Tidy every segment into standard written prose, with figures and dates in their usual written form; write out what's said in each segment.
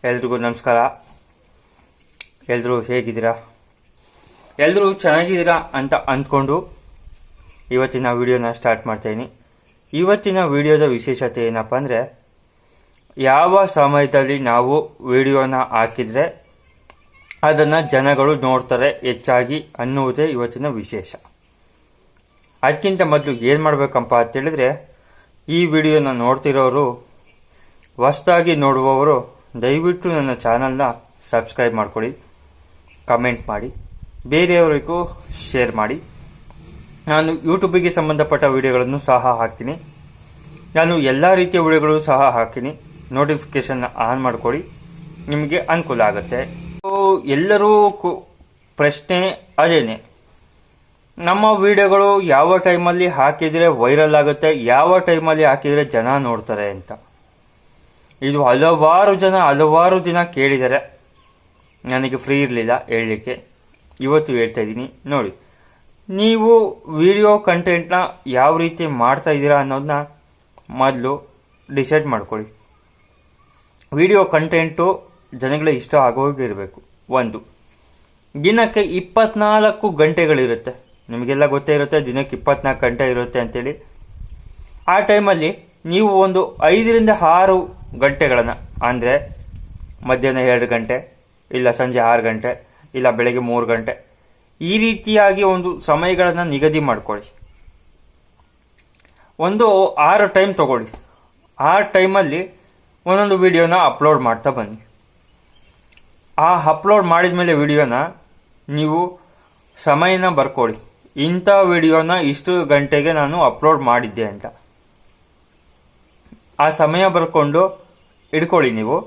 ಎಲ್ರಿಗೂ ನಮಸ್ಕಾರ. ಎಲ್ಲರೂ ಹೇಗಿದ್ದೀರಾ? ಎಲ್ಲರೂ ಚೆನ್ನಾಗಿದ್ದೀರಾ ಅಂತ ಅಂದ್ಕೊಂಡು ಇವತ್ತಿನ ವಿಡಿಯೋನ ಸ್ಟಾರ್ಟ್ ಮಾಡ್ತಾಯಿದ್ದೀನಿ. ಇವತ್ತಿನ ವಿಡಿಯೋದ ವಿಶೇಷತೆ ಏನಪ್ಪ ಅಂದರೆ, ಯಾವ ಸಮಯದಲ್ಲಿ ನಾವು ವಿಡಿಯೋನ ಹಾಕಿದರೆ ಅದನ್ನು ಜನಗಳು ನೋಡ್ತಾರೆ ಹೆಚ್ಚಾಗಿ ಅನ್ನುವುದೇ ಇವತ್ತಿನ ವಿಶೇಷ. ಅದಕ್ಕಿಂತ ಮೊದಲು ಏನು ಮಾಡಬೇಕಪ್ಪ ಅಂತೇಳಿದರೆ, ಈ ವಿಡಿಯೋನ ನೋಡ್ತಿರೋರು, ಹೊಸದಾಗಿ ನೋಡುವವರು ದಯವಿಟ್ಟು ನನ್ನ ಚಾನಲ್ನ ಸಬ್ಸ್ಕ್ರೈಬ್ ಮಾಡ್ಕೊಳ್ಳಿ, ಕಮೆಂಟ್ ಮಾಡಿ, ಬೇರೆಯವರಿಗೂ ಶೇರ್ ಮಾಡಿ. ನಾನು ಯೂಟ್ಯೂಬಿಗೆ ಸಂಬಂಧಪಟ್ಟ ವಿಡಿಯೋಗಳನ್ನು ಸಹ ಹಾಕ್ತೀನಿ. ನಾನು ಎಲ್ಲ ರೀತಿಯ ವಿಡಿಯೋಗಳು ಸಹ ಹಾಕ್ತೀನಿ. ನೋಟಿಫಿಕೇಷನ್ನ ಆನ್ ಮಾಡ್ಕೊಳ್ಳಿ, ನಿಮಗೆ ಅನುಕೂಲ ಆಗುತ್ತೆ. ಎಲ್ಲರೂ ಪ್ರಶ್ನೆ ಅದೇನೆ, ನಮ್ಮ ವಿಡಿಯೋಗಳು ಯಾವ ಟೈಮಲ್ಲಿ ಹಾಕಿದರೆ ವೈರಲ್ ಆಗುತ್ತೆ, ಯಾವ ಟೈಮಲ್ಲಿ ಹಾಕಿದರೆ ಜನ ನೋಡ್ತಾರೆ ಅಂತ. ಇದು ಹಲವಾರು ದಿನ ಕೇಳಿದ್ದಾರೆ. ನನಗೆ ಫ್ರೀ ಇರಲಿಲ್ಲ ಹೇಳಲಿಕ್ಕೆ, ಇವತ್ತು ಹೇಳ್ತಾ ಇದ್ದೀನಿ. ನೋಡಿ, ನೀವು ವಿಡಿಯೋ ಕಂಟೆಂಟ್ನ ಯಾವ ರೀತಿ ಮಾಡ್ತಾ ಇದ್ದೀರಾ ಅನ್ನೋದನ್ನ ಮೊದಲು ಡಿಸೈಡ್ ಮಾಡ್ಕೊಳ್ಳಿ. ವಿಡಿಯೋ ಕಂಟೆಂಟು ಜನಗಳಿಗೆ ಇಷ್ಟ ಆಗೋಗಿರಬೇಕು. ಒಂದು ದಿನಕ್ಕೆ 24 ಗಂಟೆಗಳಿರುತ್ತೆ. ನಿಮಗೆಲ್ಲ ಗೊತ್ತೇ ಇರುತ್ತೆ, ದಿನಕ್ಕೆ 24 ಗಂಟೆ ಇರುತ್ತೆ ಅಂತೇಳಿ. ಆ ಟೈಮಲ್ಲಿ ನೀವು ಒಂದು 5ರಿಂದ 6 ಗಂಟೆಗಳನ್ನು, ಅಂದರೆ ಮಧ್ಯಾಹ್ನ 2 ಗಂಟೆ, ಇಲ್ಲ ಸಂಜೆ 6 ಗಂಟೆ, ಇಲ್ಲ ಬೆಳಗ್ಗೆ 3 ಗಂಟೆ, ಈ ರೀತಿಯಾಗಿ ಒಂದು ಸಮಯಗಳನ್ನು ನಿಗದಿ ಮಾಡ್ಕೊಳ್ಳಿ. ಒಂದು 6 ಟೈಮ್ ತಗೊಳ್ಳಿ. ಆ ಟೈಮಲ್ಲಿ ಒಂದೊಂದು ವಿಡಿಯೋನ ಅಪ್ಲೋಡ್ ಮಾಡ್ತಾ ಬನ್ನಿ. ಆ ಅಪ್ಲೋಡ್ ಮಾಡಿದ ಮೇಲೆ ವಿಡಿಯೋನ ನೀವು ಸಮಯನ ಬರ್ಕೊಳ್ಳಿ. ಇಂಥ ವಿಡಿಯೋನ ಇಷ್ಟು ಗಂಟೆಗೆ ನಾನು ಅಪ್ಲೋಡ್ ಮಾಡಿದ್ದೆ ಅಂತ ಆ ಸಮಯ ಬರ್ಕೊಂಡು ಇಟ್ಕೊಳ್ಳಿ. ನೀವು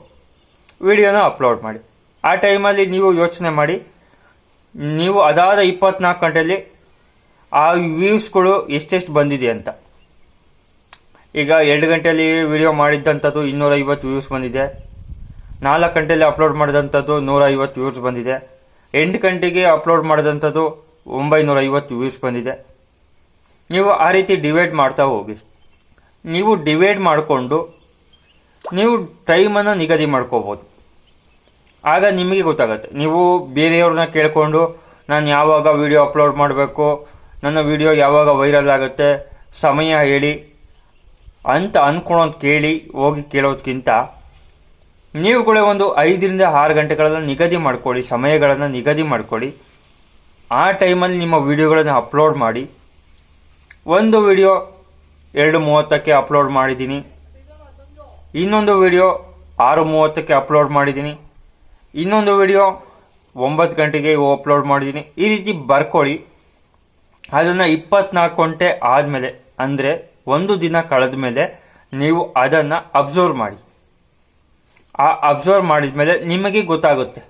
ವಿಡಿಯೋನ ಅಪ್ಲೋಡ್ ಮಾಡಿ. ಆ ಟೈಮಲ್ಲಿ ನೀವು ಯೋಚನೆ ಮಾಡಿ, ನೀವು ಅದಾದ 24 ಗಂಟೆಯಲ್ಲಿ ಆ ವ್ಯೂಸ್ಗಳು ಎಷ್ಟೆಷ್ಟು ಬಂದಿದೆ ಅಂತ. ಈಗ 2 ಗಂಟೆಯಲ್ಲಿ ವಿಡಿಯೋ ಮಾಡಿದ್ದಂಥದ್ದು 250 ವ್ಯೂಸ್ ಬಂದಿದೆ. 4 ಗಂಟೆಯಲ್ಲಿ ಅಪ್ಲೋಡ್ ಮಾಡಿದಂಥದ್ದು 150 ವ್ಯೂಸ್ ಬಂದಿದೆ. 8 ಗಂಟೆಗೆ ಅಪ್ಲೋಡ್ ಮಾಡಿದಂಥದ್ದು 950 ವ್ಯೂಸ್ ಬಂದಿದೆ. ನೀವು ಆ ರೀತಿ ಡಿವೈಡ್ ಮಾಡ್ತಾ ಹೋಗಿ. ನೀವು ಡಿವೈಡ್ ಮಾಡಿಕೊಂಡು ನೀವು ಟೈಮನ್ನು ನಿಗದಿ ಮಾಡ್ಕೋಬೋದು. ಆಗ ನಿಮಗೆ ಗೊತ್ತಾಗುತ್ತೆ. ನೀವು ಬೇರೆಯವ್ರನ್ನ ಕೇಳಿಕೊಂಡು ನಾನು ಯಾವಾಗ ವಿಡಿಯೋ ಅಪ್ಲೋಡ್ ಮಾಡಬೇಕು, ನನ್ನ ವಿಡಿಯೋ ಯಾವಾಗ ವೈರಲ್ ಆಗುತ್ತೆ, ಸಮಯ ಹೇಳಿ ಅಂತ ಅಂದ್ಕೊಳ್ಳೋದು ಹೋಗಿ ಕೇಳೋದಕ್ಕಿಂತ ನೀವು ಕೂಡ ಒಂದು 5ರಿಂದ 6 ಗಂಟೆಗಳನ್ನು ನಿಗದಿ ಮಾಡ್ಕೊಳ್ಳಿ, ಸಮಯಗಳನ್ನು ನಿಗದಿ ಮಾಡ್ಕೊಳ್ಳಿ. ಆ ಟೈಮಲ್ಲಿ ನಿಮ್ಮ ವಿಡಿಯೋಗಳನ್ನು ಅಪ್ಲೋಡ್ ಮಾಡಿ. ಒಂದು ವಿಡಿಯೋ 2:30ಕ್ಕೆ ಅಪ್ಲೋಡ್ ಮಾಡಿದ್ದೀನಿ, ಇನ್ನೊಂದು ವಿಡಿಯೋ 6:30ಕ್ಕೆ ಅಪ್ಲೋಡ್ ಮಾಡಿದ್ದೀನಿ, ಇನ್ನೊಂದು ವಿಡಿಯೋ 9 ಗಂಟೆಗೆ ಅಪ್ಲೋಡ್ ಮಾಡಿದ್ದೀನಿ. ಈ ರೀತಿ ಬರ್ಕೊಳ್ಳಿ. ಅದನ್ನು 24 ಗಂಟೆ ಆದಮೇಲೆ, ಅಂದರೆ ಒಂದು ದಿನ ಕಳೆದ ಮೇಲೆ ನೀವು ಅದನ್ನು ಅಬ್ಸರ್ವ್ ಮಾಡಿ. ಆ ಅಬ್ಸರ್ವ್ ಮಾಡಿದ ಮೇಲೆ ನಿಮಗೆ ಗೊತ್ತಾಗುತ್ತೆ,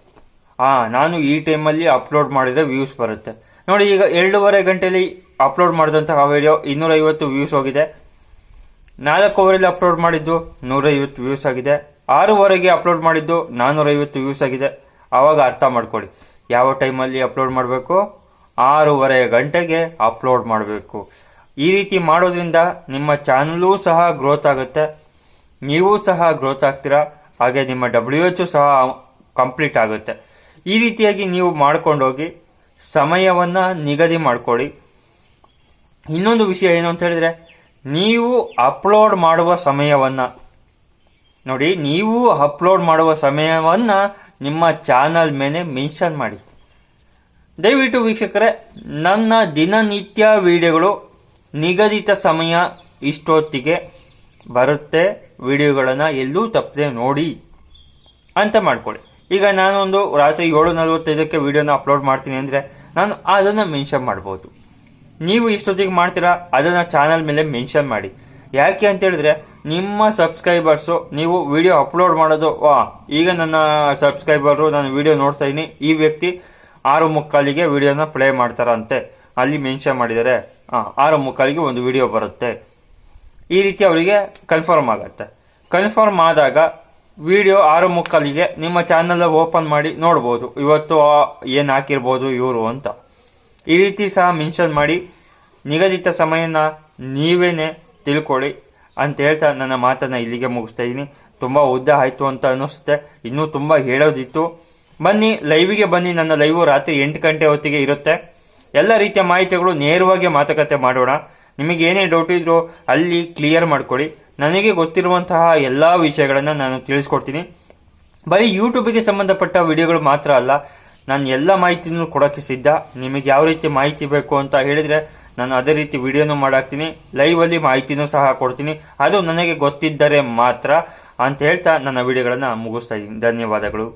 ನಾನು ಈ ಟೈಮಲ್ಲಿ ಅಪ್ಲೋಡ್ ಮಾಡಿದರೆ ವ್ಯೂಸ್ ಬರುತ್ತೆ. ನೋಡಿ, ಈಗ 2:30 ಗಂಟೆಯಲ್ಲಿ ಅಪ್ಲೋಡ್ ಮಾಡಿದಂತಹ ವಿಡಿಯೋ 250 ವ್ಯೂಸ್ ಹೋಗಿದೆ. 4:15 ಅಪ್ಲೋಡ್ ಮಾಡಿದ್ದು 150 ವ್ಯೂಸ್ ಆಗಿದೆ. 6:15ಗೆ ಅಪ್ಲೋಡ್ ಮಾಡಿದ್ದು 450 ವ್ಯೂಸ್ ಆಗಿದೆ. ಆವಾಗ ಅರ್ಥ ಮಾಡ್ಕೊಳ್ಳಿ, ಯಾವ ಟೈಮಲ್ಲಿ ಅಪ್ಲೋಡ್ ಮಾಡಬೇಕು. 6:30 ಗಂಟೆಗೆ ಅಪ್ಲೋಡ್ ಮಾಡಬೇಕು. ಈ ರೀತಿ ಮಾಡೋದ್ರಿಂದ ನಿಮ್ಮ ಚಾನಲೂ ಸಹ ಗ್ರೋತ್ ಆಗುತ್ತೆ, ನೀವು ಸಹ ಗ್ರೋತ್ ಆಗ್ತೀರಾ, ಹಾಗೆ ನಿಮ್ಮ WHO ಸಹ ಕಂಪ್ಲೀಟ್ ಆಗುತ್ತೆ. ಈ ರೀತಿಯಾಗಿ ನೀವು ಮಾಡ್ಕೊಂಡೋಗಿ ಸಮಯವನ್ನು ನಿಗದಿ ಮಾಡ್ಕೊಳ್ಳಿ. ಇನ್ನೊಂದು ವಿಷಯ ಏನು ಅಂತ ಹೇಳಿದ್ರೆ, ನೀವು ಅಪ್ಲೋಡ್ ಮಾಡುವ ಸಮಯವನ್ನು ನೋಡಿ, ನೀವು ಅಪ್ಲೋಡ್ ಮಾಡುವ ಸಮಯವನ್ನು ನಿಮ್ಮ ಚಾನಲ್ ಮೇಲೆ ಮೆನ್ಷನ್ ಮಾಡಿ. ದಯವಿಟ್ಟು ವೀಕ್ಷಕರೇ, ನನ್ನ ದಿನನಿತ್ಯ ವಿಡಿಯೋಗಳು ನಿಗದಿತ ಸಮಯ ಇಷ್ಟೊತ್ತಿಗೆ ಬರುತ್ತೆ, ವಿಡಿಯೋಗಳನ್ನು ಎಲ್ಲೂ ತಪ್ಪದೆ ನೋಡಿ ಅಂತ ಮಾಡ್ಕೊಳ್ಳಿ. ಈಗ ನಾನೊಂದು ರಾತ್ರಿ 7:45ಕ್ಕೆ ವಿಡಿಯೋನ ಅಪ್ಲೋಡ್ ಮಾಡ್ತೀನಿ ಅಂದರೆ ನಾನು ಅದನ್ನು ಮೆನ್ಷನ್ ಮಾಡ್ಬೋದು. ನೀವು ಇಷ್ಟೊತ್ತಿಗೆ ಮಾಡ್ತೀರಾ, ಅದನ್ನು ಚಾನಲ್ ಮೇಲೆ ಮೆನ್ಷನ್ ಮಾಡಿ. ಯಾಕೆ ಅಂತ ಹೇಳಿದ್ರೆ, ನಿಮ್ಮ ಸಬ್ಸ್ಕ್ರೈಬರ್ಸು ನೀವು ವಿಡಿಯೋ ಅಪ್ಲೋಡ್ ಮಾಡೋದು, ಈಗ ನನ್ನ ಸಬ್ಸ್ಕ್ರೈಬರು ನಾನು ವಿಡಿಯೋ ನೋಡ್ತಾ ಇದ್ದೀನಿ, ಈ ವ್ಯಕ್ತಿ 6:45ಗೆ ವಿಡಿಯೋನ ಪ್ಲೇ ಮಾಡ್ತಾರಂತೆ, ಅಲ್ಲಿ ಮೆನ್ಷನ್ ಮಾಡಿದರೆ 6:45ಗೆ ಒಂದು ವಿಡಿಯೋ ಬರುತ್ತೆ. ಈ ರೀತಿ ಅವರಿಗೆ ಕನ್ಫರ್ಮ್ ಆಗುತ್ತೆ. ಕನ್ಫರ್ಮ್ ಆದಾಗ ವಿಡಿಯೋ 6:45ಗೆ ನಿಮ್ಮ ಚಾನಲ್ ಓಪನ್ ಮಾಡಿ ನೋಡ್ಬೋದು, ಇವತ್ತು ಏನು ಹಾಕಿರ್ಬೋದು ಇವರು ಅಂತ. ಈ ರೀತಿ ಸಹ ಮೆನ್ಷನ್ ಮಾಡಿ ನಿಗದಿತ ಸಮಯನ ನೀವೇನೆ ತಿಳ್ಕೊಳ್ಳಿ ಅಂತ ಹೇಳ್ತಾ ನನ್ನ ಮಾತನ್ನ ಇಲ್ಲಿಗೆ ಮುಗಿಸ್ತಾ ಇದ್ದೀನಿ. ತುಂಬಾ ಉದ್ದ ಆಯ್ತು ಅಂತ ಅನ್ನಿಸುತ್ತೆ. ಇನ್ನೂ ತುಂಬಾ ಹೇಳೋದಿತ್ತು. ಬನ್ನಿ, ಲೈವಿಗೆ ಬನ್ನಿ. ನನ್ನ ಲೈವ್ ರಾತ್ರಿ 8 ಗಂಟೆ ಹೊತ್ತಿಗೆ ಇರುತ್ತೆ. ಎಲ್ಲ ರೀತಿಯ ಮಾಹಿತಿಗಳು ನೇರವಾಗಿ ಮಾತುಕತೆ ಮಾಡೋಣ. ನಿಮಗೆ ಏನೇ ಡೌಟ್ ಇದ್ರೂ ಅಲ್ಲಿ ಕ್ಲಿಯರ್ ಮಾಡ್ಕೊಳ್ಳಿ. ನನಗೆ ಗೊತ್ತಿರುವಂತಹ ಎಲ್ಲಾ ವಿಷಯಗಳನ್ನ ನಾನು ತಿಳಿಸ್ಕೊಡ್ತೀನಿ. ಬರೀ ಯೂಟ್ಯೂಬ್ಗೆ ಸಂಬಂಧಪಟ್ಟ ವಿಡಿಯೋಗಳು ಮಾತ್ರ ಅಲ್ಲ, ನಾನು ಎಲ್ಲ ಮಾಹಿತಿನೂ ಕೊಡೋಕ್ಕೆ ಸಿದ್ಧ. ನಿಮಗೆ ಯಾವ ರೀತಿ ಮಾಹಿತಿ ಬೇಕು ಅಂತ ಹೇಳಿದ್ರೆ ನಾನು ಅದೇ ರೀತಿ ವಿಡಿಯೋನು ಮಾಡಾಕ್ತೀನಿ. ಲೈವ್ ಅಲ್ಲಿ ಮಾಹಿತಿನೂ ಸಹ ಕೊಡ್ತೀನಿ. ಅದು ನನಗೆ ಗೊತ್ತಿದ್ದರೆ ಮಾತ್ರ ಅಂತ ಹೇಳ್ತಾ ನನ್ನ ವಿಡಿಯೋಗಳನ್ನ ಮುಗಿಸ್ತಾ ಇದ್ದೀನಿ. ಧನ್ಯವಾದಗಳು.